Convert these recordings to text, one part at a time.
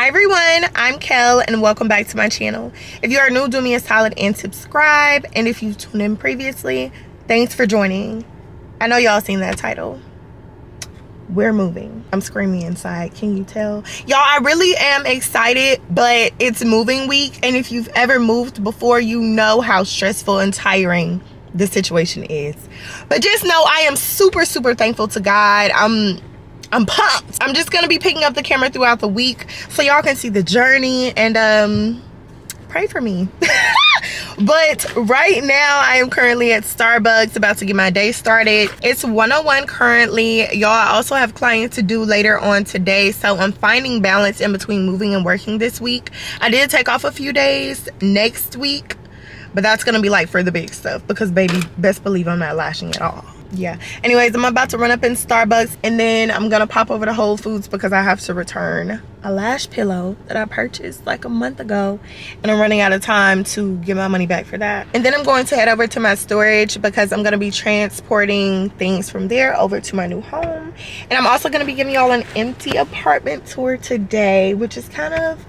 Hi everyone, I'm Kel and welcome back to my channel. If you are new, do me a solid and subscribe. And if you've tuned in previously, thanks for joining. I know y'all seen that title. We're moving. I'm screaming inside. Can you tell? Y'all, I really am excited, but it's moving week. And if you've ever moved before, you know how stressful and tiring this situation is. But just know I am super thankful to God. I'm pumped. I'm just gonna be picking up the camera throughout the week so y'all can see the journey and pray for me. But right now I am currently at Starbucks about to get my day started. It's 101 currently. Y'all, I also have clients to do later on today, so I'm finding balance in between moving and working this week. I did take off a few days next week, but that's gonna be like for the big stuff because baby, best believe I'm not lashing at all. Yeah, anyways, I'm about to run up in Starbucks and then I'm gonna pop over to Whole Foods because I have to return a lash pillow that I purchased like a month ago, and I'm running out of time to get my money back for that. And then I'm going to head over to my storage because I'm gonna be transporting things from there over to my new home. And I'm also gonna be giving y'all an empty apartment tour today, which is kind of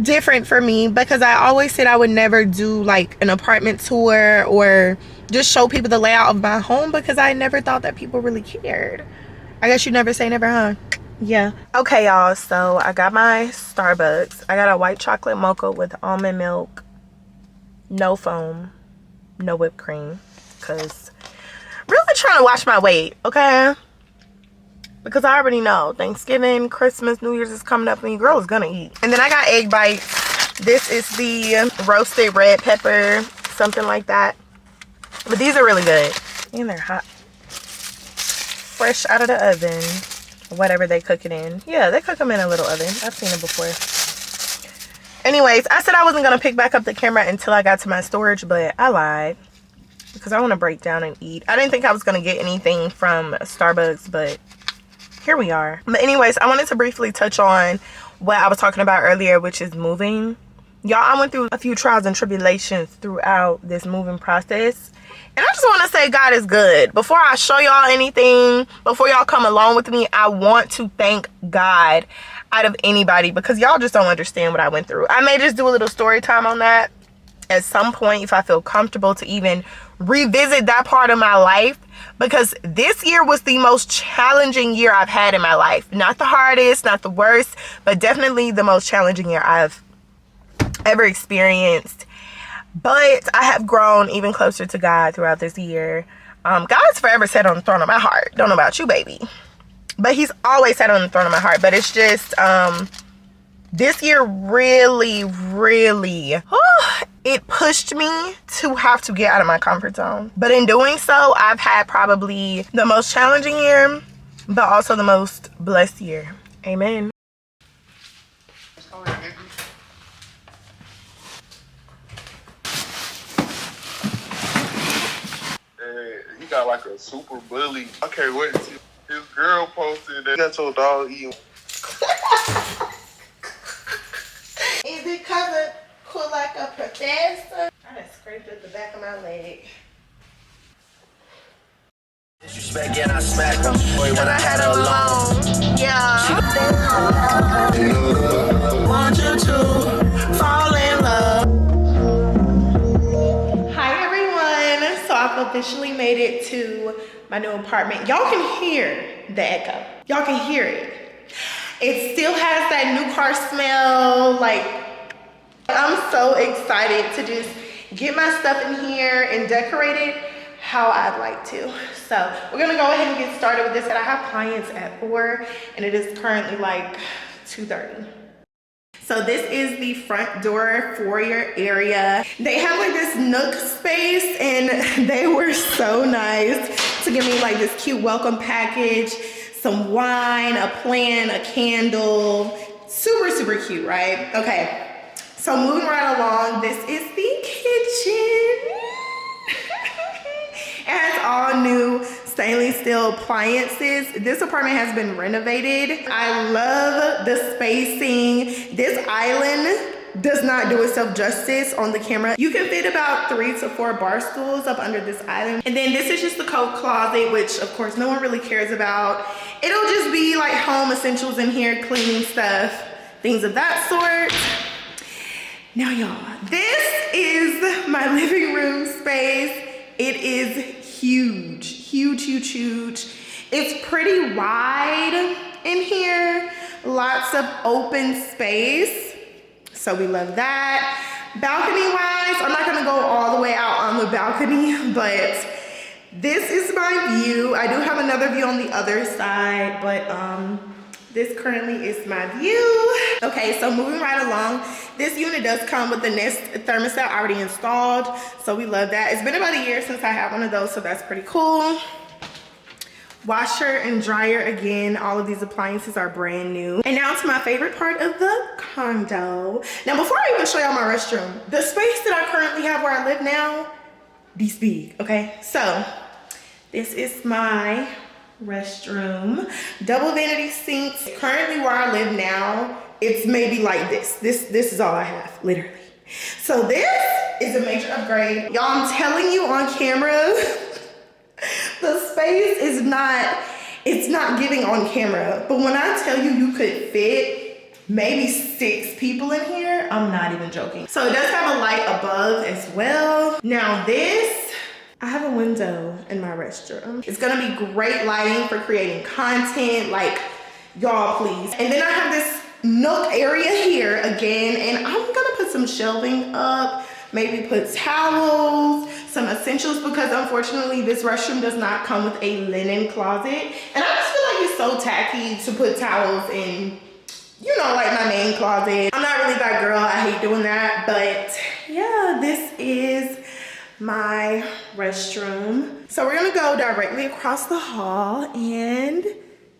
different for me because I always said I would never do like an apartment tour or just show people the layout of my home because I never thought that people really cared. I guess you never say never, huh? Yeah. Okay, y'all, so I got my Starbucks. I got a white chocolate mocha with almond milk, no foam, no whipped cream, because really trying to watch my weight, okay? Because I already know Thanksgiving, Christmas, New Year's is coming up and your girl is gonna eat. And then I got egg bites. This is the roasted red pepper, something like that. But these are really good. And they're hot. Fresh out of the oven. Whatever they cook it in. Yeah, they cook them in a little oven. I've seen it before. Anyways, I said I wasn't going to pick back up the camera until I got to my storage, but I lied. Because I want to break down and eat. I didn't think I was going to get anything from Starbucks, but here we are. But anyways, I wanted to briefly touch on what I was talking about earlier, which is moving. Y'all, I went through a few trials and tribulations throughout this moving process. And I just want to say God is good. Before I show y'all anything, before y'all come along with me, I want to thank God out of anybody because y'all just don't understand what I went through. I may just do a little story time on that at some point if I feel comfortable to even revisit that part of my life, because this year was the most challenging year I've had in my life. Not the hardest, not the worst, but definitely the most challenging year I've ever experienced. But I have grown even closer to God throughout this year. God's forever sat on the throne of my heart. Don't know about you, baby. But he's always sat on the throne of my heart. But it's just, this year really, it pushed me to have to get out of my comfort zone. But in doing so, I've had probably the most challenging year, but also the most blessed year. Amen. He got like a super bully. I can't wait to see his girl posted that. Got your dog eating. Is it covered put like a professor? I just scraped at the back of my leg. Disrespect, yeah, I smacked them. Boy, when I had her alone. Yeah. Want you to fall in love. Hi everyone. So I've officially made it to my new apartment. Y'all can hear the echo. Y'all can hear it. It still has that new car smell. Like, I'm so excited to just get my stuff in here and decorate it how I'd like to. So we're gonna go ahead and get started with this. And I have clients at 4 and it is currently like 2:30. So this is the front door foyer area. They have like this nook space and they were so nice to give me like this cute welcome package, some wine, a plant, a candle. Super cute, right? Okay, so moving right along, this is the kitchen. It has all new stainless steel appliances. This apartment has been renovated. I love the spacing. This island does not do itself justice on the camera. You can fit about 3 to 4 bar stools up under this island. And then this is just the coat closet, which of course no one really cares about. It'll just be like home essentials in here, cleaning stuff, things of that sort. Now y'all, this is my living room space. It is huge, huge, huge, huge. It's pretty wide in here, lots of open space, so we love that. Balcony wise, I'm not gonna go all the way out on the balcony, but this is my view. I do have another view on the other side, but this currently is my view. Okay, so moving right along, this unit does come with the Nest thermostat already installed, so we love that. It's been about a year since I had one of those, so that's pretty cool. Washer and dryer, again, all of these appliances are brand new. And now to my favorite part of the condo. Now, before I even show y'all my restroom, the space that I currently have where I live now, this big, okay? So, this is my restroom. Double vanity sinks. Currently where I live now, it's maybe like this. This is all I have, literally. So this is a major upgrade. Y'all, I'm telling you on camera, the space is not, it's not giving on camera. But when I tell you you could fit maybe 6 people in here, I'm not even joking. So it does have a light above as well. Now this, I have a window in my restroom. It's gonna be great lighting for creating content, like, y'all please. And then I have this nook area here again, and I'm gonna put some shelving up, maybe put towels, some essentials, because unfortunately this restroom does not come with a linen closet. And I just feel like it's so tacky to put towels in, you know, like my main closet. I'm not really that girl, I hate doing that, but yeah, this is my restroom. So we're gonna go directly across the hall, and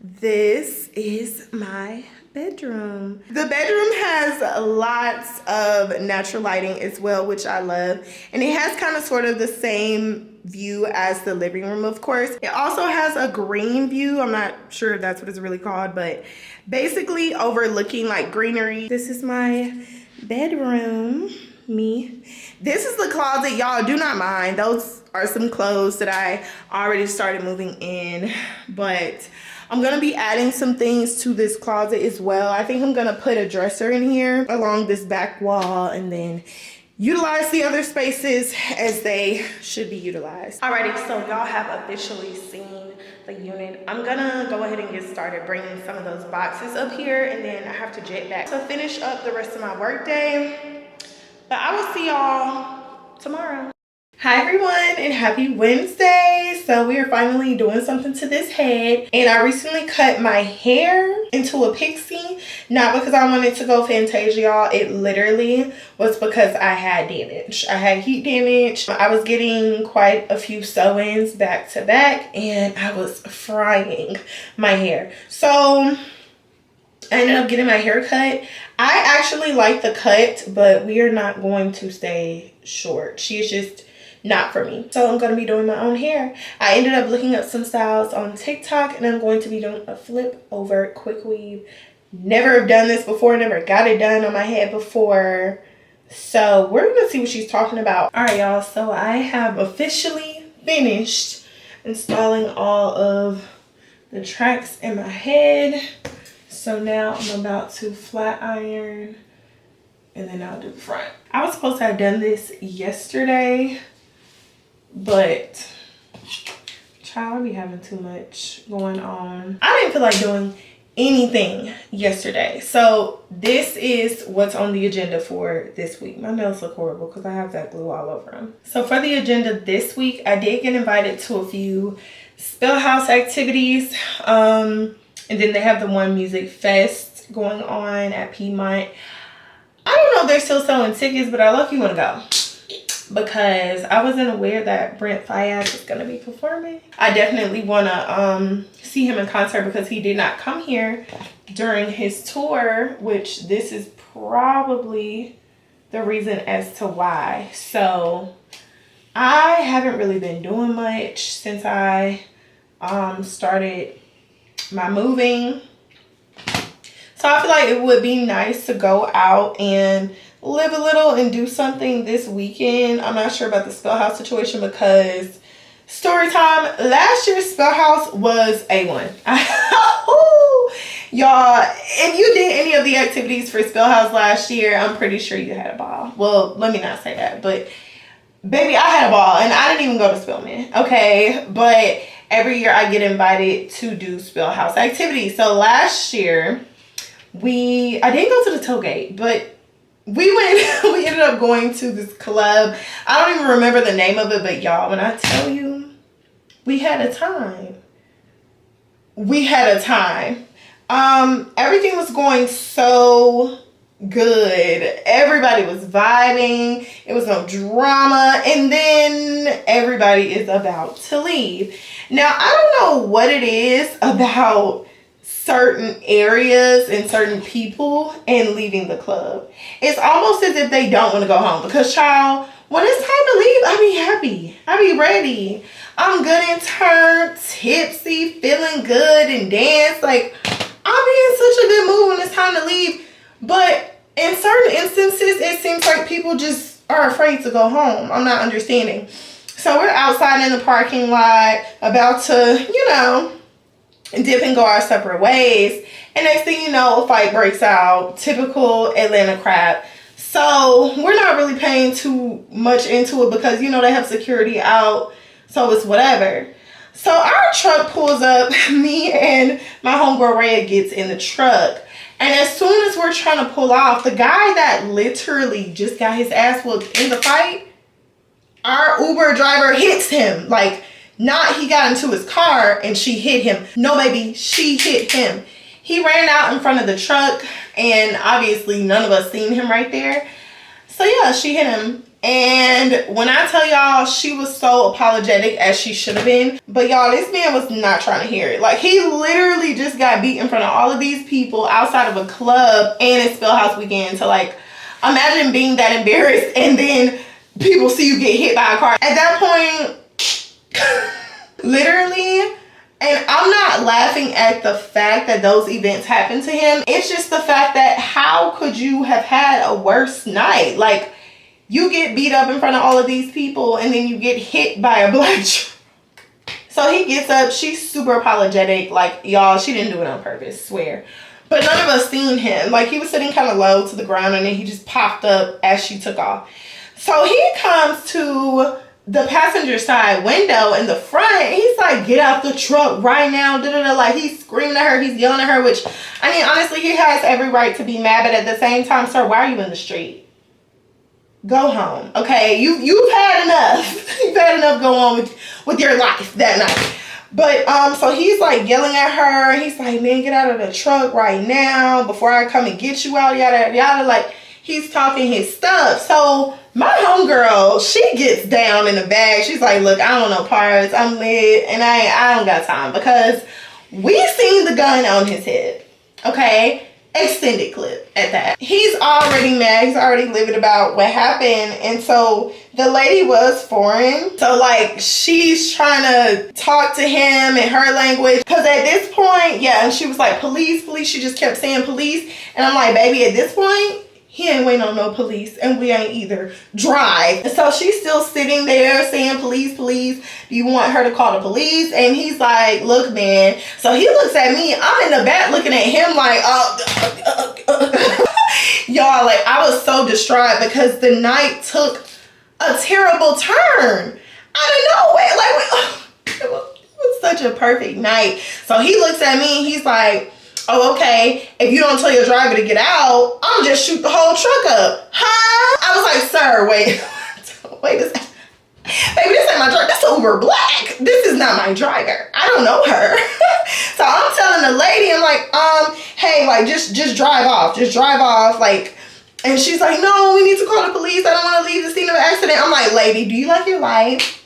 this is my bedroom. The bedroom has lots of natural lighting as well, which I love, and it has kind of sort of the same view as the living room, of course. It also has a green view. I'm not sure if that's what it's really called, but basically overlooking like greenery. This is my bedroom. This is the closet, y'all. Do not mind, those are some clothes that I already started moving in, but I'm gonna be adding some things to this closet as well. I think I'm gonna put a dresser in here along this back wall, and then utilize the other spaces as they should be utilized. Alrighty, so y'all have officially seen the unit. I'm gonna go ahead and get started bringing some of those boxes up here, and then I have to jet back to finish up the rest of my work day. But I will see y'all tomorrow. Hi everyone, and happy Wednesday. So we are finally doing something to this head, and I recently cut my hair into a pixie, not because I wanted to go Fantasia, y'all. It literally was because I had damage. I had heat damage. I was getting quite a few sew-ins back to back, and I was frying my hair. So I ended up getting my hair cut. I actually like the cut, but we are not going to stay short. She's just not for me. So I'm going to be doing my own hair. I ended up looking up some styles on TikTok, and I'm going to be doing a flip over quick weave. Never have done this before, never got it done on my head before. So we're going to see what she's talking about. All right, y'all. So I have officially finished installing all of the tracks in my head. So now I'm about to flat iron, and then I'll do the front. I was supposed to have done this yesterday, but child, I be having too much going on. I didn't feel like doing anything yesterday. So this is what's on the agenda for this week. My nails look horrible because I have that glue all over them. So for the agenda this week, I did get invited to a few Spell House activities. And then they have the One Music Fest going on at Piedmont. I don't know if they're still selling tickets, but I lucky want to go because I wasn't aware that Brent Fayez was going to be performing. I definitely want to see him in concert because he did not come here during his tour, which this is probably the reason as to why. So I haven't really been doing much since I started my moving. So I feel like it would be nice to go out and live a little and do something this weekend. I'm not sure about the Spell House situation because story time, last year's Spell House was A1. Y'all, if you did any of the activities for Spellhouse last year, I'm pretty sure you had a ball. Well, let me not say that, but baby, I had a ball, and I didn't even go to Spellman, okay? But every year I get invited to do Spellhouse activities. So last year, I didn't go to the tailgate, but we ended up going to this club. I don't even remember the name of it, but y'all, when I tell you, we had a time. Everything was going so good. Everybody was vibing. It was no drama. And then everybody is about to leave. Now, I don't know what it is about certain areas and certain people and leaving the club. It's almost as if they don't want to go home. Because, child, when it's time to leave, I be happy. I be ready. I'm good and turned, tipsy, feeling good and dance. Like, I'll be in such a good mood when it's time to leave. But in certain instances, it seems like people just are afraid to go home. I'm not understanding. So we're outside in the parking lot, about to, dip and go our separate ways. And next thing you know, a fight breaks out. Typical Atlanta crap. So we're not really paying too much into it because, they have security out. So it's whatever. So our truck pulls up. Me and my homegirl Rhea gets in the truck. And as soon as we're trying to pull off, the guy that literally just got his ass whooped in the fight, our Uber driver hits him. Like, not he got into his car and she hit him. No, baby, she hit him. He ran out in front of the truck and obviously none of us seen him right there. So yeah, she hit him. And when I tell y'all, she was so apologetic as she should have been. But y'all, this man was not trying to hear it. Like, he literally just got beat in front of all of these people outside of a club and it's Spellhouse weekend. So, like, imagine being that embarrassed and then people see you get hit by a car. At that point, literally, and I'm not laughing at the fact that those events happened to him. It's just the fact that how could you have had a worse night? Like, you get beat up in front of all of these people and then you get hit by a black truck. So he gets up. She's super apologetic. Like, y'all, she didn't do it on purpose, swear. But none of us seen him. Like, he was sitting kind of low to the ground and then he just popped up as she took off. So he comes to the passenger side window in the front. He's like, get out the truck right now. Like, he's screaming at her. He's yelling at her, which, I mean, honestly, he has every right to be mad. But at the same time, sir, why are you in the street? Go home, okay? You've had enough. You've had enough go on with your life that night. But so he's like yelling at her. He's like, man, get out of the truck right now before I come and get you out, yada yada. Like, he's talking his stuff. So my homegirl, she gets down in the bag. She's like, look, I don't know parts. I'm lit and I don't got time because we seen the gun on his head, okay? Extended clip at that. He's already mad. He's already livid about what happened. And so the lady was foreign. So like, she's trying to talk to him in her language. Cause at this point, yeah, and she was like, police, police. She just kept saying police. And I'm like, baby, at this point, he ain't waiting on no police and we ain't either. Drive. And so she's still sitting there saying, police, police. Do you want her to call the police? And he's like, look, man. So he looks at me. I'm in the back looking at him like, y'all, like, I was so distraught because the night took a terrible turn. Out of nowhere. Like, it was such a perfect night. So he looks at me and he's like, oh, okay, if you don't tell your driver to get out, I'll just shoot the whole truck up. Huh? I was like, sir, wait a second. Baby, this ain't my driver. This Uber Black. This is not my driver. I don't know her. So I'm telling the lady, I'm like, hey, like, just drive off. Just drive off. Like, and she's like, no, we need to call the police. I don't want to leave the scene of the accident. I'm like, lady, do you like your life?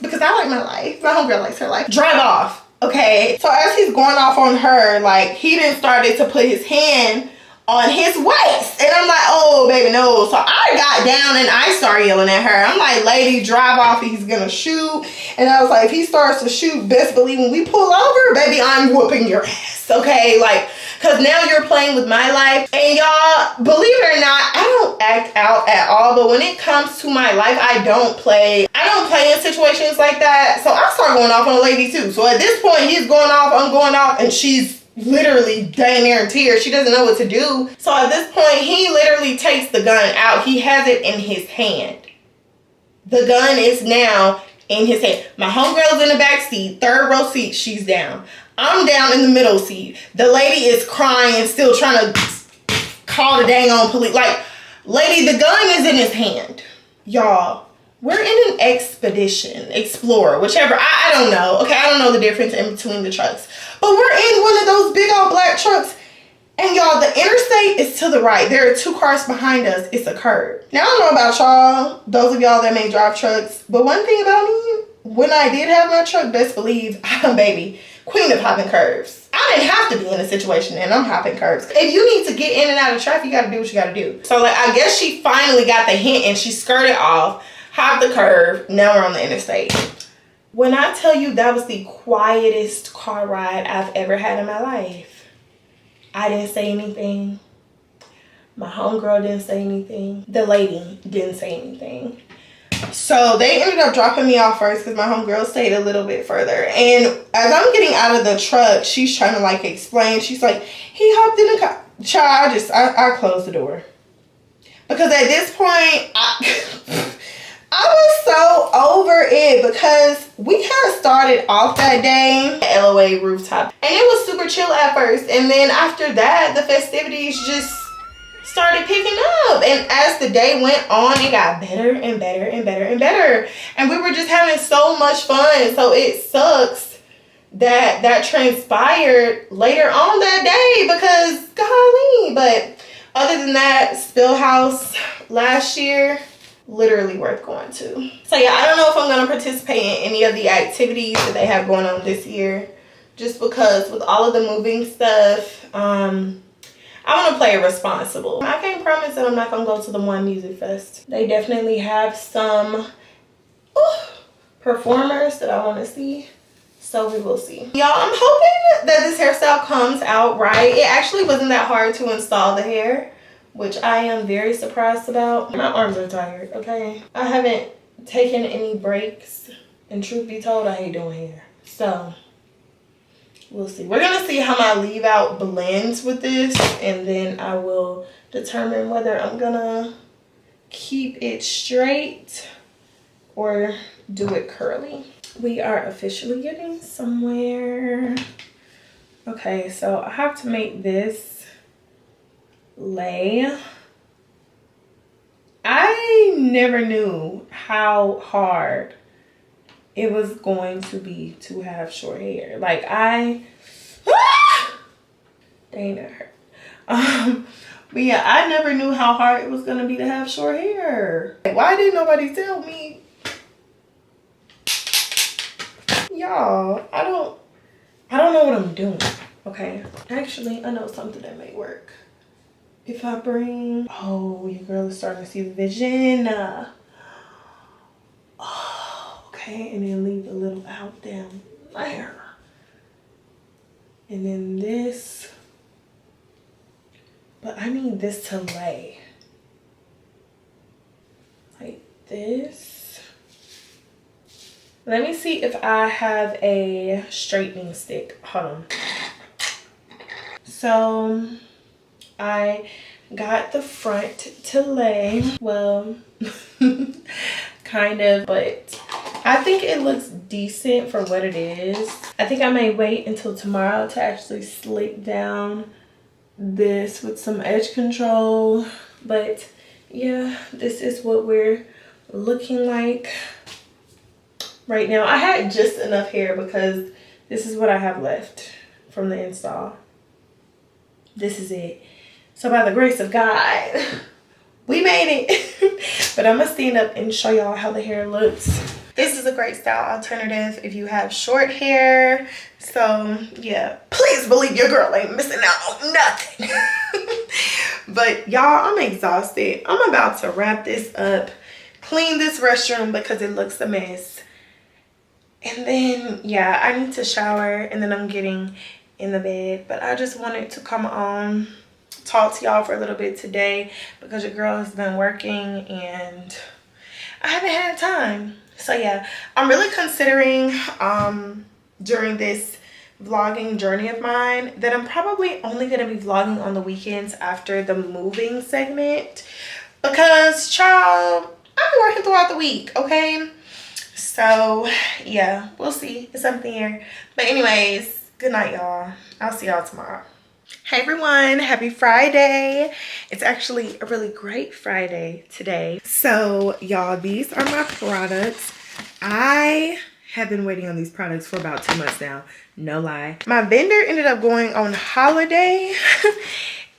Because I like my life. My homegirl likes her life. Drive off. Okay, so as he's going off on her, like, he then started to put his hand on his waist. And I'm like, oh, baby, no. So I got down and I started yelling at her. I'm like, lady, drive off. He's going to shoot. And I was like, if he starts to shoot, best believe when we pull over, baby, I'm whooping your ass. Okay, like, because now you're playing with my life. And y'all, believe it or not, I don't act out at all. But when it comes to my life, I don't play. I don't play in situations like that. So I start going off on a lady too. So at this point, he's going off, I'm going off, and she's literally dang near in tears. She doesn't know what to do. So at this point, he literally takes the gun out. He has it in his hand. The gun is now in his hand. My homegirl's in the back seat, third row seat, she's down. I'm down in the middle seat. The lady is crying, still trying to call the dang on police. Like, lady, the gun is in his hand. Y'all, we're in an explorer, whichever. I don't know. Okay, I don't know the difference in between the trucks. But we're in one of those big old black trucks. And y'all, the interstate is to the right. There are 2 cars behind us. It's a curb. Now, I don't know about y'all, those of y'all that may drive trucks. But one thing about me, when I did have my truck, best believe, I'm baby, queen of hopping curves. I didn't have to be in a situation and I'm hopping curves. If you need to get in and out of traffic, you got to do what you got to do. So, like, I guess she finally got the hint and she skirted off, hopped the curve. Now we're on the interstate. When I tell you that was the quietest car ride I've ever had in my life. I didn't say anything. My homegirl didn't say anything. The lady didn't say anything. So they ended up dropping me off first because my homegirl stayed a little bit further. And as I'm getting out of the truck, she's trying to like explain. She's like, he hopped in the car. Child, I closed the door. Because at this point, I was so over it because we kind of started off that day at LOA rooftop. And it was super chill at first. And then after that, the festivities just started picking up. And as the day went on, it got better and better and better and better. And we were just having so much fun. So it sucks that that transpired later on that day because golly. But other than that, Spill House last year, literally worth going to. So yeah, I don't know if I'm going to participate in any of the activities that they have going on this year. Just because with all of the moving stuff, I want to play it responsible. I can't promise that I'm not going to go to the One Music Fest. They definitely have some performers that I want to see. So we will see. Y'all, I'm hoping that this hairstyle comes out right. It actually wasn't that hard to install the hair, which I am very surprised about. My arms are tired, okay? I haven't taken any breaks. And truth be told, I hate doing hair. So, we'll see. We're going to see how my leave out blends with this. And then I will determine whether I'm going to keep it straight or do it curly. We are officially getting somewhere. Okay, so I have to make this lay. I never knew how hard it was going to be to have short hair. Like dang, that hurt. But yeah, I never knew how hard it was gonna be to have short hair. Why didn't nobody tell me? Y'all, I don't know what I'm doing. Okay, actually, I know something that may work. If I bring, oh, your girl is starting to see the vision. Oh, okay, and then leave a little out down there. And then this, but I need this to lay. Like this. Let me see if I have a straightening stick. Hold on. So I got the front to lay. Well, kind of, but I think it looks decent for what it is. I think I may wait until tomorrow to actually slick down this with some edge control. But yeah, this is what we're looking like right now. I had just enough hair because this is what I have left from the install. This is it. So by the grace of God, we made it. But I'm gonna stand up and show y'all how the hair looks. This is a great style alternative if you have short hair. So yeah, please believe your girl ain't missing out on nothing. But y'all, I'm exhausted. I'm about to wrap this up, clean this restroom because it looks a mess. And then, yeah, I need to shower and then I'm getting in the bed. But I just wanted to come on, talk to y'all for a little bit today because your girl has been working and I haven't had time. So yeah, I'm really considering during this vlogging journey of mine that I'm probably only gonna be vlogging on the weekends after the moving segment, because child, I've been working throughout the week, okay? So yeah, we'll see. It's something here. But anyways, good night, y'all. I'll see y'all tomorrow. Hey everyone, happy Friday. It's actually a really great Friday today. So y'all, these are my products. I have been waiting on these products for about 2 months now, no lie. My vendor ended up going on holiday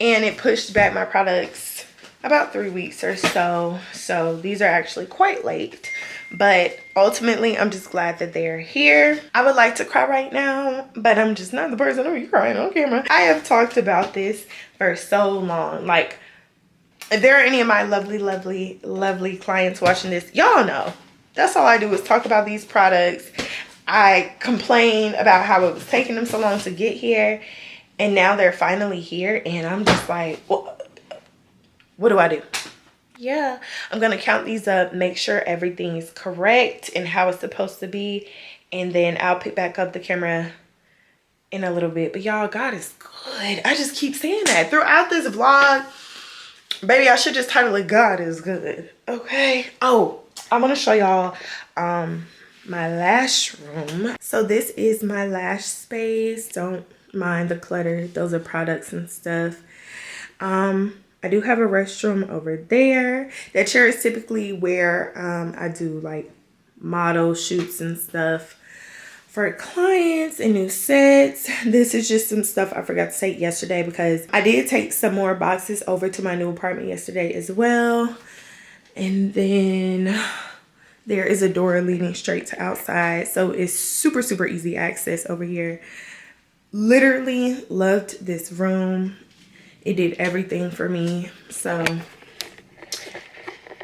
and it pushed back my products about 3 weeks or so. So these are actually quite late, but ultimately I'm just glad that they're here. I would like to cry right now, but I'm just not the person to be crying on camera. I have talked about this for so long. Like, if there are any of my lovely clients watching this, y'all know that's all I do is talk about these products. I complain about how it was taking them so long to get here, and now they're finally here, and I'm just like, what do I do? Yeah, I'm gonna count these up, make sure everything is correct and how it's supposed to be, and then I'll pick back up the camera in a little bit. But y'all, God is good. I just keep saying that throughout this vlog. Baby, I should just title it God is good, okay? Oh, I want to show y'all my lash room. So this is my lash space. Don't mind the clutter. Those are products and stuff. I do have a restroom over there. That chair is typically where I do like model shoots and stuff for clients and new sets. This is just some stuff I forgot to take yesterday because I did take some more boxes over to my new apartment yesterday as well. And then there is a door leading straight to outside. So it's super easy access over here. Literally loved this room. It did everything for me. So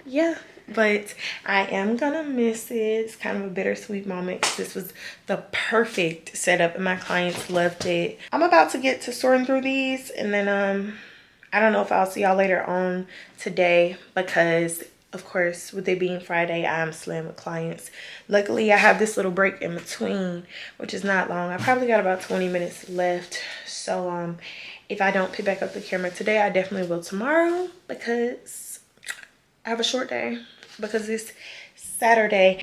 yeah, but I am gonna miss it. It's kind of a bittersweet moment because this was the perfect setup and my clients loved it. I'm about to get to sorting through these, and then I don't know if I'll see y'all later on today because of course with it being Friday, I'm slammed with clients. Luckily I have this little break in between, which is not long. I probably got about 20 minutes left. So if I don't pick back up the camera today, I definitely will tomorrow because I have a short day because it's Saturday.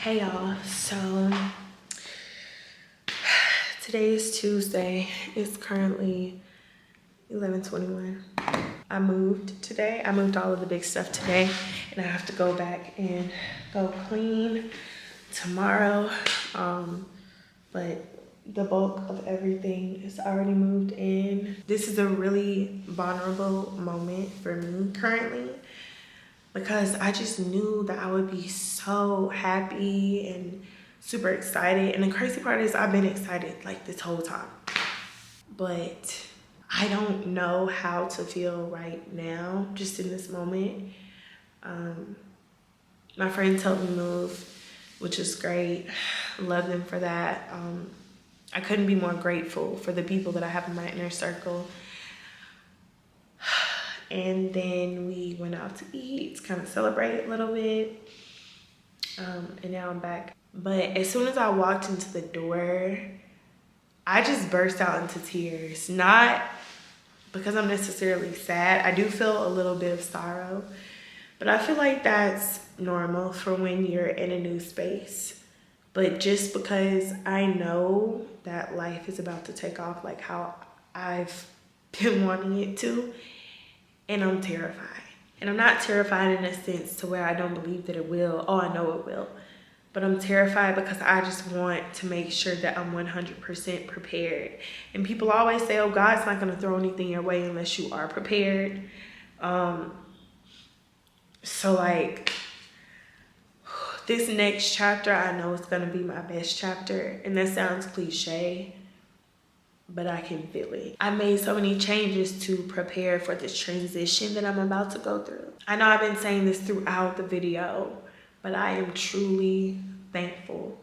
Hey y'all, so today is Tuesday. It's currently 11:21. I moved today. I moved all of the big stuff today, and I have to go back and go clean tomorrow. But the bulk of everything is already moved in. This is a really vulnerable moment for me currently, because I just knew that I would be so happy and super excited. And the crazy part is I've been excited like this whole time. But I don't know how to feel right now, just in this moment. My friends helped me move, which is great. Love them for that. I couldn't be more grateful for the people that I have in my inner circle. And then we went out to eat to kind of celebrate a little bit. And now I'm back. But as soon as I walked into the door, I just burst out into tears. Not because I'm necessarily sad. I do feel a little bit of sorrow. But I feel like that's normal for when you're in a new space. But just because I know that life is about to take off like how I've been wanting it to, and I'm terrified. And I'm not terrified in a sense to where I don't believe that it will. Oh, I know it will. But I'm terrified because I just want to make sure that I'm 100% prepared. And people always say, oh, God's not going to throw anything your way unless you are prepared. So like this next chapter, I know it's gonna be my best chapter, and that sounds cliche, but I can feel it. I made so many changes to prepare for this transition that I'm about to go through. I know I've been saying this throughout the video, but I am truly thankful.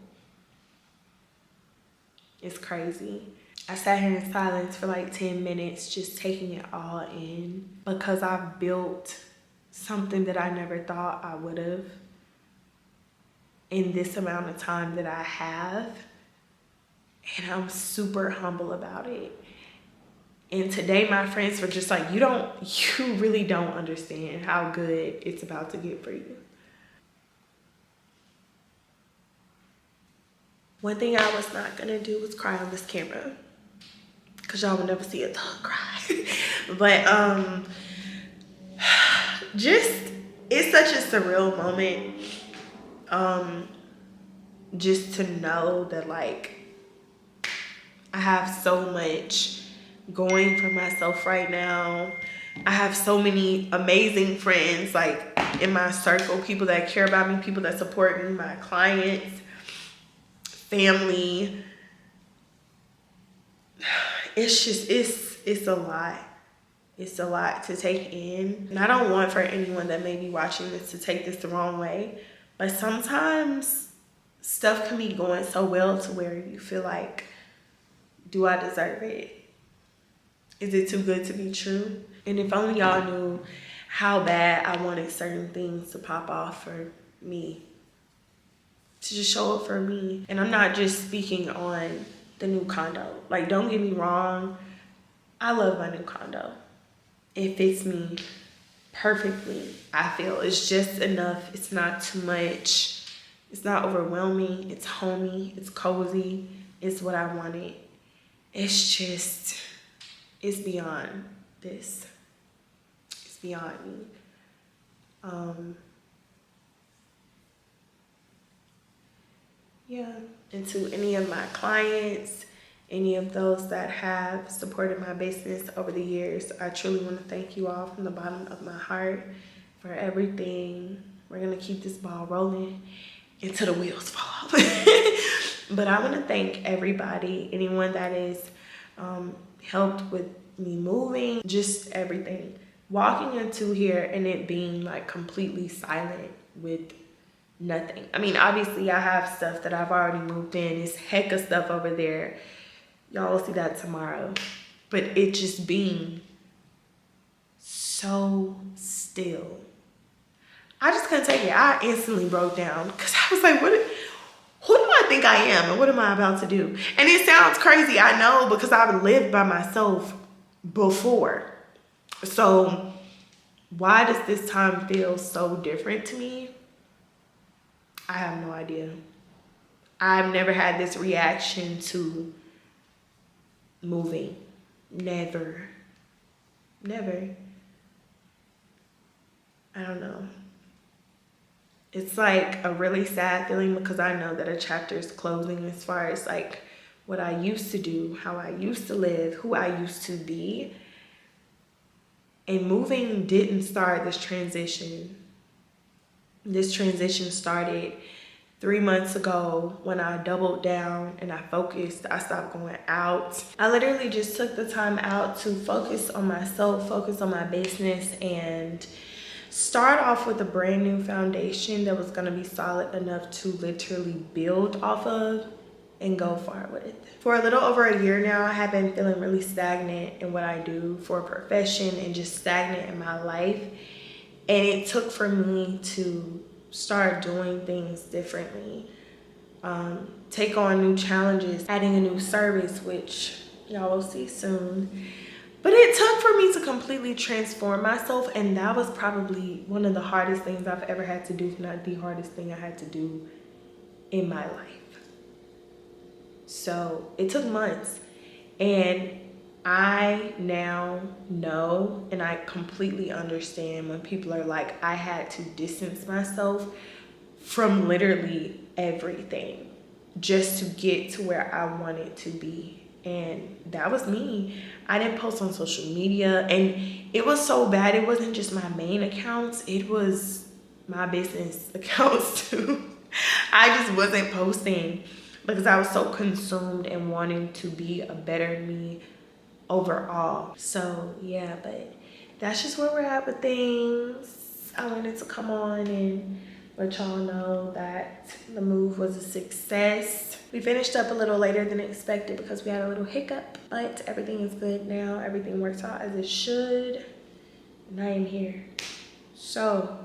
It's crazy. I sat here in silence for like 10 minutes just taking it all in because I've built something that I never thought I would have in this amount of time that I have. And I'm super humble about it. And today my friends were just like, you really don't understand how good it's about to get for you. One thing I was not gonna do was cry on this camera, because y'all will never see a thug cry. But just, it's such a surreal moment. Just to know that like I have so much going for myself right now. I have so many amazing friends like in my circle, people that care about me, people that support me, my clients, family. It's just, it's a lot. It's a lot to take in. And I don't want for anyone that may be watching this to take this the wrong way, but sometimes stuff can be going so well to where you feel like, do I deserve it? Is it too good to be true? And if only y'all knew how bad I wanted certain things to pop off for me, to just show up for me. And I'm not just speaking on the new condo. Like, don't get me wrong, I love my new condo. It fits me perfectly, I feel. It's just enough. It's not too much. It's not overwhelming. It's homey. It's cozy. It's what I wanted. It's just, it's beyond this. It's beyond me. Yeah. And to any of my clients, any of those that have supported my business over the years, I truly want to thank you all from the bottom of my heart for everything. We're going to keep this ball rolling until the wheels fall off. But I want to thank everybody, anyone that has helped with me moving, just everything. Walking into here and it being like completely silent with nothing. I mean, obviously I have stuff that I've already moved in. It's heck of stuff over there. Y'all will see that tomorrow. But it just being so still. I just couldn't take it. I instantly broke down because I was like, who do I think I am and what am I about to do? And it sounds crazy, I know, because I've lived by myself before. So why does this time feel so different to me? I have no idea. I've never had this reaction to moving. Never. I don't know. It's like a really sad feeling because I know that a chapter is closing as far as like what I used to do, how I used to live, who I used to be. And moving didn't start this transition. This transition started 3 months ago when I doubled down and I focused. I stopped going out. I literally just took the time out to focus on myself, focus on my business, and start off with a brand new foundation that was gonna be solid enough to literally build off of and go far with. For a little over a year now, I have been feeling really stagnant in what I do for a profession and just stagnant in my life. And it took for me to start doing things differently, take on new challenges, adding a new service, which y'all will see soon. But it took for me to completely transform myself, and that was probably one of the hardest things I've ever had to do, if not the hardest thing I had to do in my life. So it took months, and I now know and I completely understand when people are like, I had to distance myself from literally everything just to get to where I wanted to be. And that was me. I didn't post on social media, and it was so bad. It wasn't just my main accounts. It was my business accounts too. I just wasn't posting because I was so consumed in wanting to be a better me overall. So yeah, but that's just where we're at with things. I wanted to come on and let y'all know that the move was a success. We finished up a little later than expected because we had a little hiccup, but everything is good now. Everything works out as it should, and I am here. So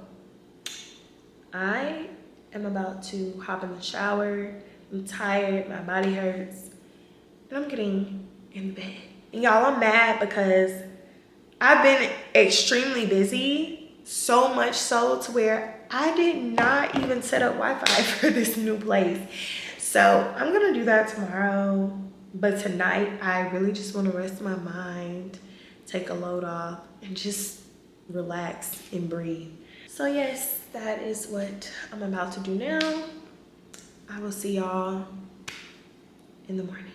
I am about to hop in the shower. I'm tired, my body hurts, and I'm getting in the bed. And y'all, I'm mad because I've been extremely busy, so much so to where I did not even set up Wi-Fi for this new place. So I'm gonna do that tomorrow. But tonight, I really just wanna rest my mind, take a load off, and just relax and breathe. So yes, that is what I'm about to do now. I will see y'all in the morning.